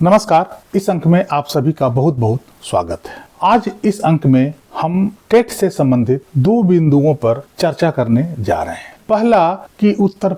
नमस्कार। इस अंक में आप सभी का बहुत बहुत स्वागत है। आज इस अंक में हम टेट से संबंधित दो बिंदुओं पर चर्चा करने जा रहे हैं। पहला कि उत्तर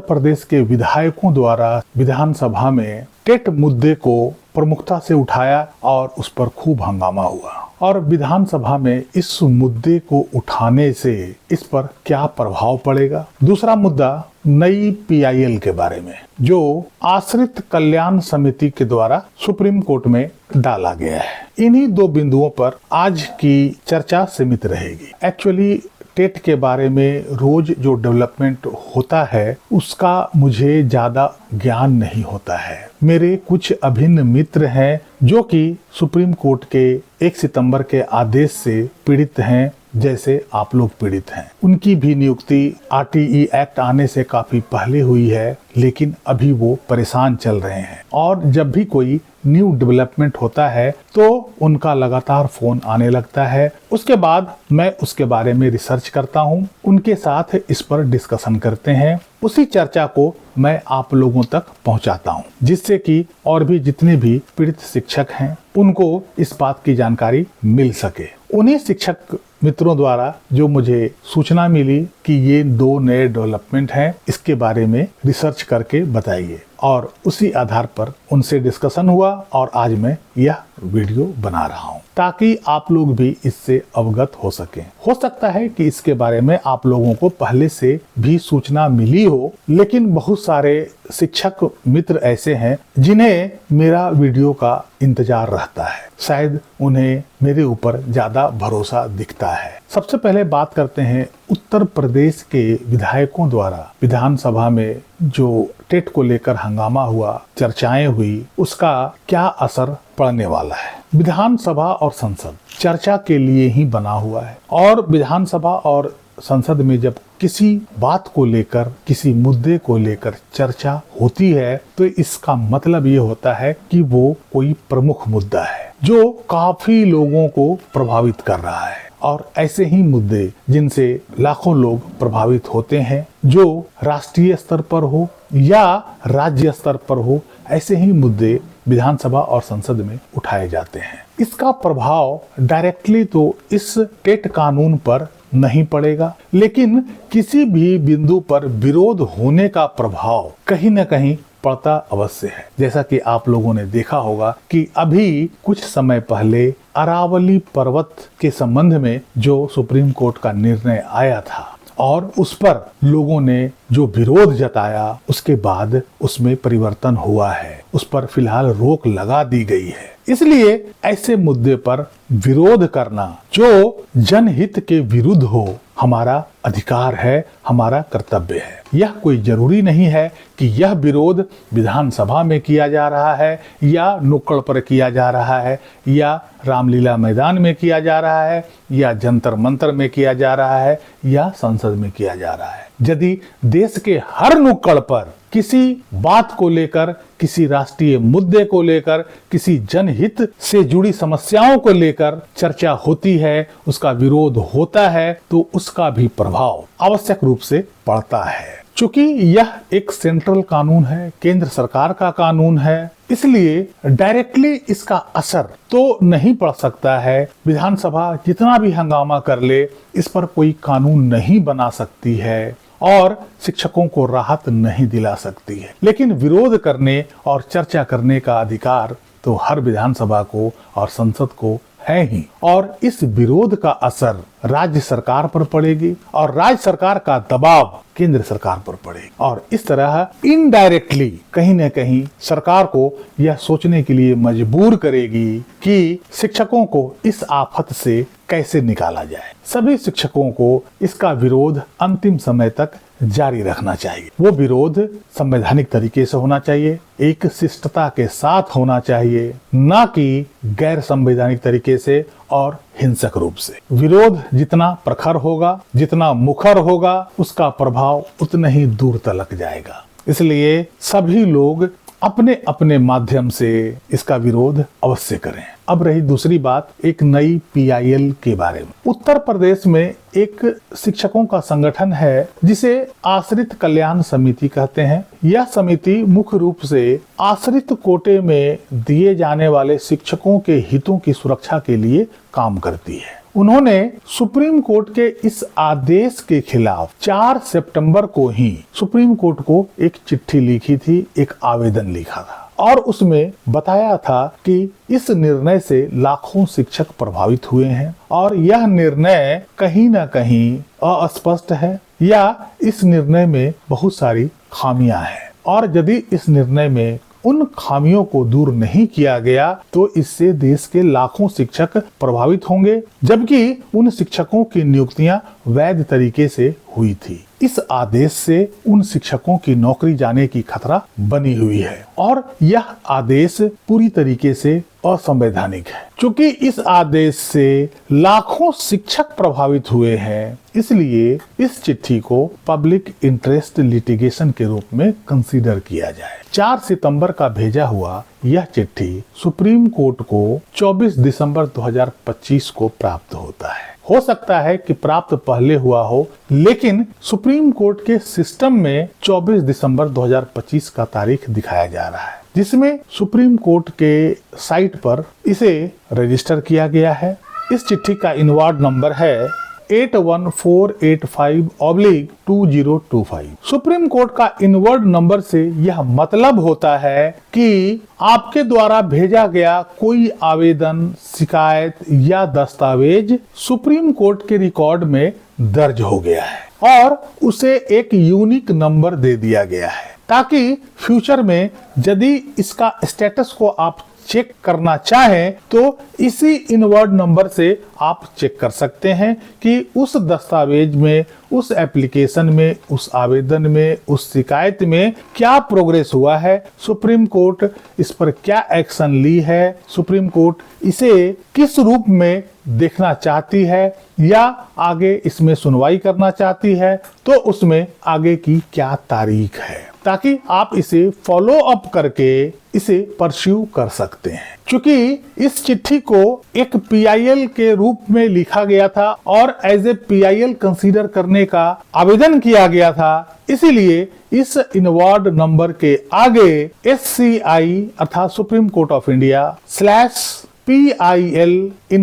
प्रदेश के विधायकों द्वारा विधानसभा में टेट मुद्दे को प्रमुखता से उठाया और उस पर खूब हंगामा हुआ और विधानसभा में इस मुद्दे को उठाने से इस पर क्या प्रभाव पड़ेगा। दूसरा मुद्दा नई पीआईएल के बारे में जो आश्रित कल्याण समिति के द्वारा सुप्रीम कोर्ट में डाला गया है। इन्हीं दो बिंदुओं पर आज की चर्चा सीमित रहेगी। एक्चुअली टेट के बारे में रोज जो डेवलपमेंट होता है उसका मुझे ज्यादा ज्ञान नहीं होता है। मेरे कुछ अभिन्न मित्र हैं जो कि सुप्रीम कोर्ट के 1 सितंबर के आदेश से पीड़ित हैं, जैसे आप लोग पीड़ित हैं। उनकी भी नियुक्ति आरटीई एक्ट आने से काफी पहले हुई है, लेकिन अभी वो परेशान चल रहे हैं और जब भी कोई न्यू डेवलपमेंट होता है तो उनका लगातार फोन आने लगता है। उसके बाद मैं उसके बारे में रिसर्च करता हूँ, उनके साथ इस पर डिस्कशन करते हैं। उसी चर्चा को मैं आप लोगों तक पहुंचाता हूं, जिससे कि और भी जितने भी पीड़ित शिक्षक हैं उनको इस बात की जानकारी मिल सके। उन्हीं शिक्षक मित्रों द्वारा जो मुझे सूचना मिली कि ये दो नए डेवलपमेंट हैं, इसके बारे में रिसर्च करके बताइए, और उसी आधार पर उनसे डिस्कशन हुआ और आज मैं यह वीडियो बना रहा हूं ताकि आप लोग भी इससे अवगत हो सकें। हो सकता है कि इसके बारे में आप लोगों को पहले से भी सूचना मिली हो, लेकिन बहुत सारे शिक्षक मित्र ऐसे हैं जिन्हें मेरा वीडियो का इंतजार रहता है। शायद उन्हें मेरे ऊपर ज्यादा भरोसा दिखता है। सबसे पहले बात करते हैं उत्तर प्रदेश के विधायकों द्वारा विधानसभा में जो टेट को लेकर हंगामा हुआ, चर्चाएं हुई, उसका क्या असर पड़ने वाला है। विधानसभा और संसद चर्चा के लिए ही बना हुआ है और विधानसभा और संसद में जब किसी बात को लेकर, किसी मुद्दे को लेकर चर्चा होती है तो इसका मतलब ये होता है कि वो कोई प्रमुख मुद्दा है जो काफी लोगों को प्रभावित कर रहा है। और ऐसे ही मुद्दे जिनसे लाखों लोग प्रभावित होते हैं, जो राष्ट्रीय स्तर पर हो या राज्य स्तर पर हो, ऐसे ही मुद्दे विधानसभा और संसद में उठाए जाते हैं। इसका प्रभाव डायरेक्टली तो इस टेट कानून पर नहीं पड़ेगा, लेकिन किसी भी बिंदु पर विरोध होने का प्रभाव कहीं न कहीं पड़ता अवश्य है। जैसा कि आप लोगों ने देखा होगा कि अभी कुछ समय पहले अरावली पर्वत के संबंध में जो सुप्रीम कोर्ट का निर्णय आया था और उस पर लोगों ने जो विरोध जताया, उसके बाद उसमें परिवर्तन हुआ है। उस पर फिलहाल रोक लगा दी गई है। इसलिए ऐसे मुद्दे पर विरोध करना जो जनहित के विरुद्ध हो हमारा अधिकार है, हमारा कर्तव्य है। यह कोई जरूरी नहीं है कि यह विरोध विधानसभा में किया जा रहा है या नुक्कड़ पर किया जा रहा है या रामलीला मैदान में किया जा रहा है या जंतर मंतर में किया जा रहा है या संसद में किया जा रहा है। यदि देश के हर नुक्कड़ पर किसी बात को लेकर, किसी राष्ट्रीय मुद्दे को लेकर, किसी जनहित से जुड़ी समस्याओं को लेकर चर्चा होती है, उसका विरोध होता है, तो उसका भी प्रभाव आवश्यक रूप से पड़ता है। चूंकि यह एक सेंट्रल कानून है, केंद्र सरकार का कानून है, इसलिए डायरेक्टली इसका असर तो नहीं पड़ सकता है। विधानसभा जितना भी हंगामा कर ले, इस पर कोई कानून नहीं बना सकती है और शिक्षकों को राहत नहीं दिला सकती है, लेकिन विरोध करने और चर्चा करने का अधिकार तो हर विधानसभा को और संसद को है ही। और इस विरोध का असर राज्य सरकार पर पड़ेगी और राज्य सरकार का दबाव केंद्र सरकार पर पड़ेगी और इस तरह इनडायरेक्टली कहीं न कहीं सरकार को यह सोचने के लिए मजबूर करेगी कि शिक्षकों को इस आफत से कैसे निकाला जाए। सभी शिक्षकों को इसका विरोध अंतिम समय तक जारी रखना चाहिए। वो विरोध संवैधानिक तरीके से होना चाहिए, एक शिष्टता के साथ होना चाहिए, ना कि गैर संवैधानिक तरीके से और हिंसक रूप से। विरोध जितना प्रखर होगा, जितना मुखर होगा, उसका प्रभाव उतना ही दूर तलक जाएगा। इसलिए सभी लोग अपने अपने माध्यम से इसका विरोध अवश्य करें। अब रही दूसरी बात एक नई PIL के बारे में। उत्तर प्रदेश में एक शिक्षकों का संगठन है जिसे आश्रित कल्याण समिति कहते हैं। यह समिति मुख्य रूप से आश्रित कोटे में दिए जाने वाले शिक्षकों के हितों की सुरक्षा के लिए काम करती है। उन्होंने सुप्रीम कोर्ट के इस आदेश के खिलाफ 4 सितंबर को ही सुप्रीम कोर्ट को एक चिट्ठी लिखी थी, एक आवेदन लिखा था और उसमें बताया था कि इस निर्णय से लाखों शिक्षक प्रभावित हुए हैं और यह निर्णय कहीं न कहीं अस्पष्ट है या इस निर्णय में बहुत सारी खामियां हैं और यदि इस निर्णय में उन खामियों को दूर नहीं किया गया तो इससे देश के लाखों शिक्षक प्रभावित होंगे, जबकि उन शिक्षकों की नियुक्तियां वैध तरीके से हुई थी। इस आदेश से उन शिक्षकों की नौकरी जाने की खतरा बनी हुई है और यह आदेश पूरी तरीके से असंवैधानिक है। क्योंकि इस आदेश से लाखों शिक्षक प्रभावित हुए हैं, इसलिए इस चिट्ठी को पब्लिक इंटरेस्ट लिटिगेशन के रूप में कंसीडर किया जाए। 4 सितंबर का भेजा हुआ यह चिट्ठी सुप्रीम कोर्ट को 24 दिसंबर 2025 को प्राप्त होता है। हो सकता है कि प्राप्त पहले हुआ हो, लेकिन सुप्रीम कोर्ट के सिस्टम में 24 दिसंबर 2025 का तारीख दिखाया जा रहा है, जिसमें सुप्रीम कोर्ट के साइट पर इसे रजिस्टर किया गया है। इस चिट्ठी का इनवार्ड नंबर है 81485/2025। सुप्रीम कोर्ट का इनवर्ड नंबर से यह मतलब होता है कि आपके द्वारा भेजा गया कोई आवेदन, शिकायत या दस्तावेज सुप्रीम कोर्ट के रिकॉर्ड में दर्ज हो गया है और उसे एक यूनिक नंबर दे दिया गया है, ताकि फ्यूचर में यदि इसका स्टेटस को आप चेक करना चाहें तो इसी इनवर्ड नंबर से आप चेक कर सकते हैं कि उस दस्तावेज में, उस एप्लीकेशन में, उस आवेदन में, उस शिकायत में क्या प्रोग्रेस हुआ है, सुप्रीम कोर्ट इस पर क्या एक्शन ली है, सुप्रीम कोर्ट इसे किस रूप में देखना चाहती है या आगे इसमें सुनवाई करना चाहती है, तो उसमें आगे की क्या तारीख है, ताकि आप इसे फॉलो अप करके इसे परस्यू कर सकते हैं। क्योंकि इस चिट्ठी को एक PIL के रूप में लिखा गया था और एज ए PIL कंसीडर करने का आवेदन किया गया था, इसीलिए इस इनवार्ड नंबर के आगे SCI अर्थात supreme court of India /PIL (E)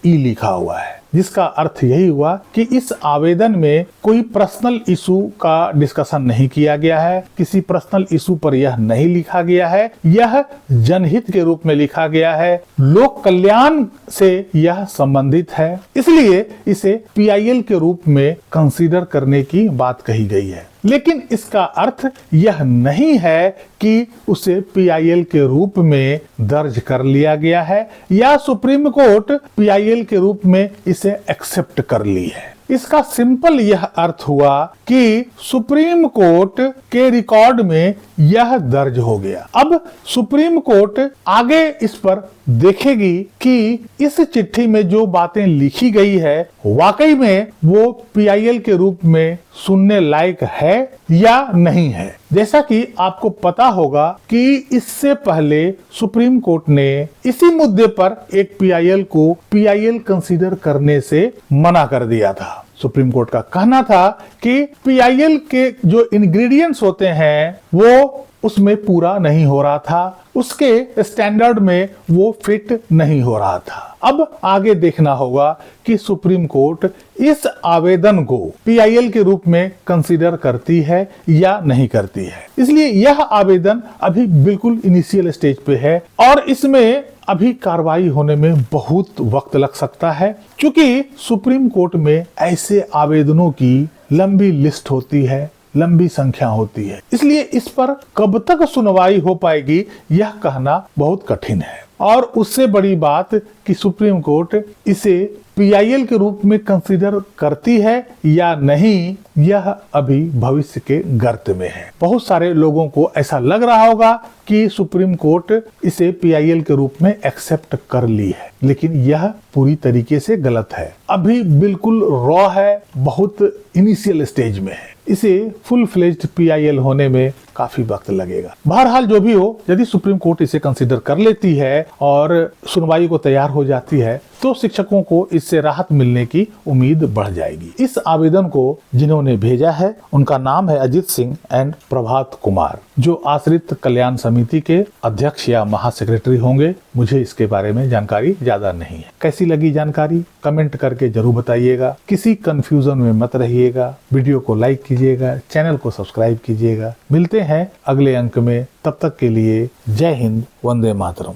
लिखा हुआ है, जिसका अर्थ यही हुआ कि इस आवेदन में कोई पर्सनल इशू का डिस्कशन नहीं किया गया है, किसी पर्सनल इशू पर यह नहीं लिखा गया है, यह जनहित के रूप में लिखा गया है, लोक कल्याण से यह संबंधित है, इसलिए इसे PIL के रूप में कंसीडर करने की बात कही गई है। लेकिन इसका अर्थ यह नहीं है कि उसे PIL के रूप में दर्ज कर लिया गया है या सुप्रीम कोर्ट PIL के रूप में इसे एक्सेप्ट कर ली है। इसका सिंपल यह अर्थ हुआ कि सुप्रीम कोर्ट के रिकॉर्ड में यह दर्ज हो गया। अब सुप्रीम कोर्ट आगे इस पर देखेगी कि इस चिट्ठी में जो बातें लिखी गई है वाकई में वो PIL के रूप में सुनने लायक है या नहीं है। जैसा कि आपको पता होगा कि इससे पहले सुप्रीम कोर्ट ने इसी मुद्दे पर एक PIL को PIL कंसीडर करने से मना कर दिया था। सुप्रीम कोर्ट का कहना था कि PIL के जो इंग्रेडिएंट्स होते हैं वो उसमें पूरा नहीं हो रहा था, उसके स्टैंडर्ड में वो फिट नहीं हो रहा था। अब आगे देखना होगा कि सुप्रीम कोर्ट इस आवेदन को PIL के रूप में कंसीडर करती है या नहीं करती है। इसलिए यह आवेदन अभी बिल्कुल इनिशियल स्टेज पे है और इसमें अभी कार्रवाई होने में बहुत वक्त लग सकता है, क्योंकि सुप्रीम कोर्ट में ऐसे आवेदनों की लंबी लिस्ट होती है, लंबी संख्या होती है, इसलिए इस पर कब तक सुनवाई हो पाएगी यह कहना बहुत कठिन है। और उससे बड़ी बात कि सुप्रीम कोर्ट इसे PIL के रूप में कंसीडर करती है या नहीं, यह अभी भविष्य के गर्त में है। बहुत सारे लोगों को ऐसा लग रहा होगा कि सुप्रीम कोर्ट इसे PIL के रूप में एक्सेप्ट कर ली है, लेकिन यह पूरी तरीके से गलत है। अभी बिल्कुल रॉ है, बहुत इनिशियल स्टेज में है। इसे फुल फ्लेज्ड PIL होने में काफी वक्त लगेगा। बहरहाल जो भी हो, यदि सुप्रीम कोर्ट इसे कंसीडर कर लेती है और सुनवाई को तैयार हो जाती है तो शिक्षकों को इससे राहत मिलने की उम्मीद बढ़ जाएगी। इस आवेदन को जिन्होंने भेजा है उनका नाम है अजीत सिंह एंड प्रभात कुमार, जो आश्रित कल्याण समिति के अध्यक्ष या महासेक्रेटरी होंगे। मुझे इसके बारे में जानकारी ज्यादा नहीं है। कैसी लगी जानकारी कमेंट करके जरूर बताइएगा। किसी कंफ्यूजन में मत रहिएगा। वीडियो को लाइक कीजिएगा, चैनल को सब्सक्राइब कीजिएगा। मिलते हैं अगले अंक में, तब तक के लिए जय हिंद, वंदे मातरम।